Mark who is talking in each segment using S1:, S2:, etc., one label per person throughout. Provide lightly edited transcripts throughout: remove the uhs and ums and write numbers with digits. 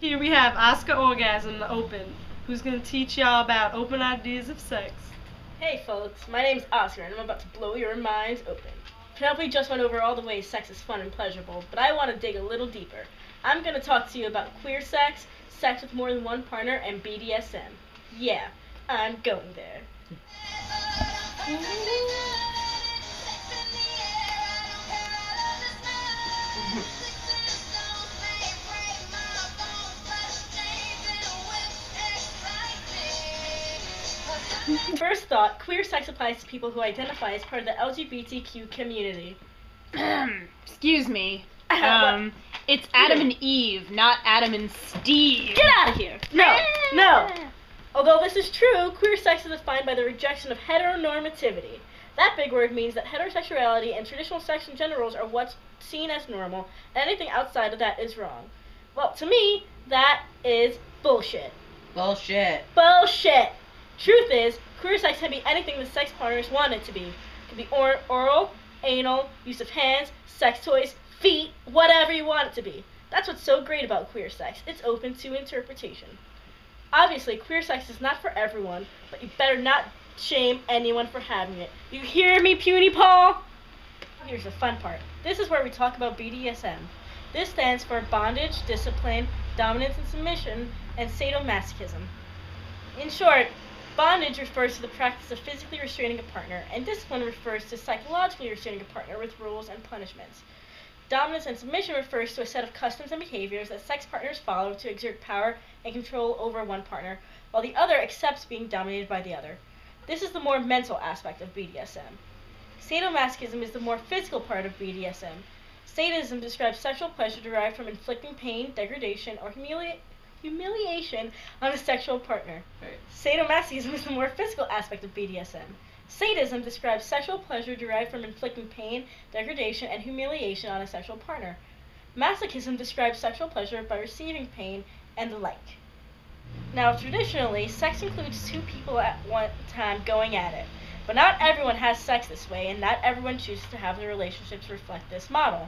S1: Here we have Oscar Orgasm the Open, who's going to teach y'all about open ideas of sex.
S2: Hey folks, my name's Oscar and I'm about to blow your minds open. Penelope just went over all the ways sex is fun and pleasurable, but I want to dig a little deeper. I'm going to talk to you about queer sex, sex with more than one partner, and BDSM. Yeah, I'm going there. First thought, queer sex applies to people who identify as part of the LGBTQ community.
S3: Excuse me. It's Adam and Eve, not Adam and Steve.
S2: Get out of here! No! Although this is true, queer sex is defined by the rejection of heteronormativity. That big word means that heterosexuality and traditional sex and gender roles are what's seen as normal, and anything outside of that is wrong. Well, to me, that is bullshit.
S4: Bullshit.
S2: Bullshit! Truth is, queer sex can be anything the sex partners want it to be. It can be oral, anal, use of hands, sex toys, feet, whatever you want it to be. That's what's so great about queer sex. It's open to interpretation. Obviously, queer sex is not for everyone, but you better not shame anyone for having it. You hear me, puny Paul? Here's the fun part. This is where we talk about BDSM. This stands for bondage, discipline, dominance and submission, and sadomasochism. In short, bondage refers to the practice of physically restraining a partner, and discipline refers to psychologically restraining a partner with rules and punishments. Dominance and submission refers to a set of customs and behaviors that sex partners follow to exert power and control over one partner, while the other accepts being dominated by the other. This is the more mental aspect of BDSM. Sadomasochism is the more physical part of BDSM. Sadism describes sexual pleasure derived from inflicting pain, degradation, or humiliation on a sexual partner.
S4: Right.
S2: Sadomasochism is the more physical aspect of BDSM. Sadism describes sexual pleasure derived from inflicting pain, degradation, and humiliation on a sexual partner. Masochism describes sexual pleasure by receiving pain and the like. Now, traditionally, sex includes two people at one time going at it. But not everyone has sex this way, and not everyone chooses to have their relationships reflect this model.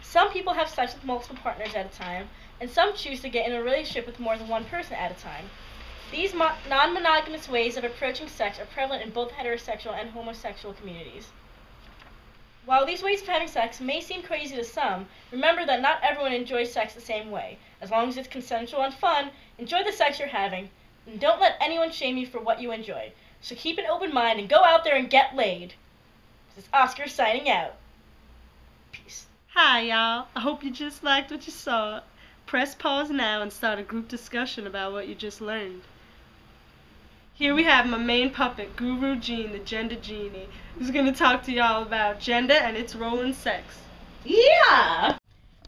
S2: Some people have sex with multiple partners at a time, and some choose to get in a relationship with more than one person at a time. These non-monogamous ways of approaching sex are prevalent in both heterosexual and homosexual communities. While these ways of having sex may seem crazy to some, remember that not everyone enjoys sex the same way. As long as it's consensual and fun, enjoy the sex you're having, and don't let anyone shame you for what you enjoy. So keep an open mind and go out there and get laid. This is Oscar signing out. Peace.
S1: Hi, y'all. I hope you just liked what you saw. Press pause now and start a group discussion about what you just learned. Here we have my main puppet, Guru Gene, the gender genie, who's going to talk to y'all about gender and its role in sex.
S4: Yeah!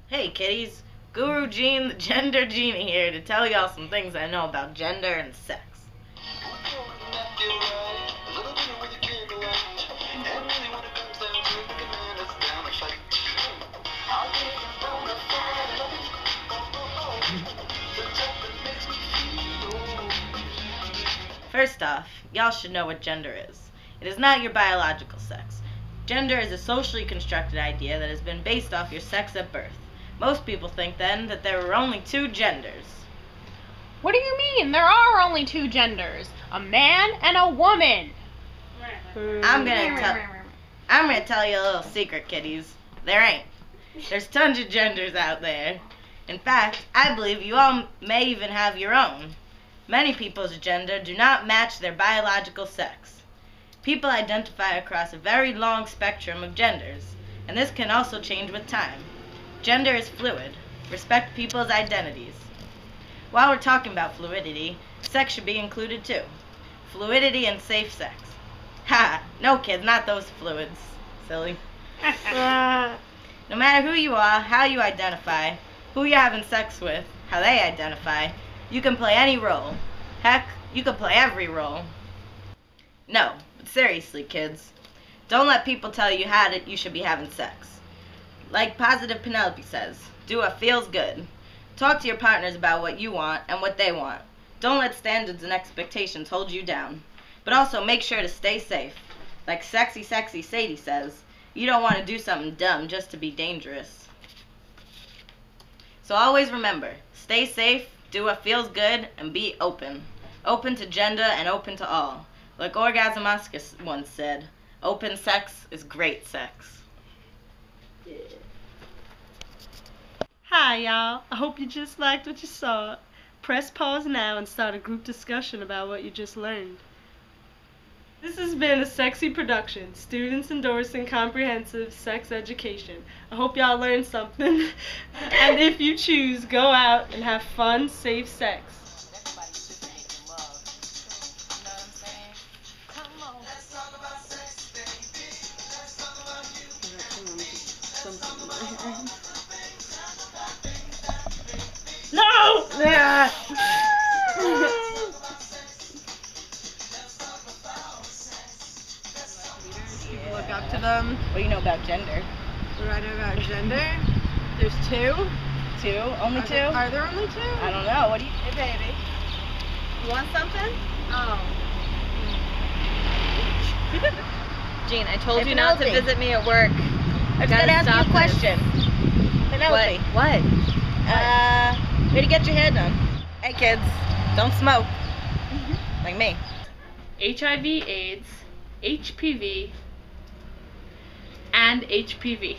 S4: Hey kitties, Guru Gene, the gender genie here to tell y'all some things I know about gender and sex. First off, y'all should know what gender is. It is not your biological sex. Gender is a socially constructed idea that has been based off your sex at birth. Most people think then that there were only two genders.
S3: What do you mean? There are only two genders. A man and a woman.
S4: I'm gonna tell you a little secret, kiddies. There ain't. There's tons of genders out there. In fact, I believe you all may even have your own. Many people's gender do not match their biological sex. People identify across a very long spectrum of genders, and this can also change with time. Gender is fluid. Respect people's identities. While we're talking about fluidity, sex should be included too. Fluidity and safe sex. Ha! No kids, not those fluids. Silly. No matter who you are, how you identify, who you're having sex with, how they identify, you can play any role. Heck, you can play every role. No, but seriously, kids, don't let people tell you how you should be having sex. Like Positive Penelope says, do what feels good. Talk to your partners about what you want and what they want. Don't let standards and expectations hold you down. But also make sure to stay safe. Like Sexy Sadie says, you don't want to do something dumb just to be dangerous. So always remember, stay safe, Do what feels good and be open. Open to gender and open to all. Like Orgasmus once said, open sex is great sex.
S1: Hi, y'all. I hope you just liked what you saw. Press pause now and start a group discussion about what you just learned. This has been a sexy production, students endorsing comprehensive sex education. I hope y'all learned something. And if you choose, go out and have fun, safe sex.
S2: No!
S1: Yeah.
S3: People look up to them.
S4: What do you know about gender?
S3: What do I know about gender? There's two.
S4: Two? Only two?
S3: Are there only two?
S4: I don't know. What do you...
S3: Hey, baby. You want something? Oh.
S5: Gene, I told
S4: Hey,
S5: you not to
S4: Penelope.
S5: visit me at work.
S4: I was
S5: Gotta
S4: going to ask you
S5: stop
S4: a question. Penelope.
S5: What?
S4: Way to get your hair done. Hey, kids. Don't smoke. Like me.
S6: HIV, AIDS, HPV, and HPV.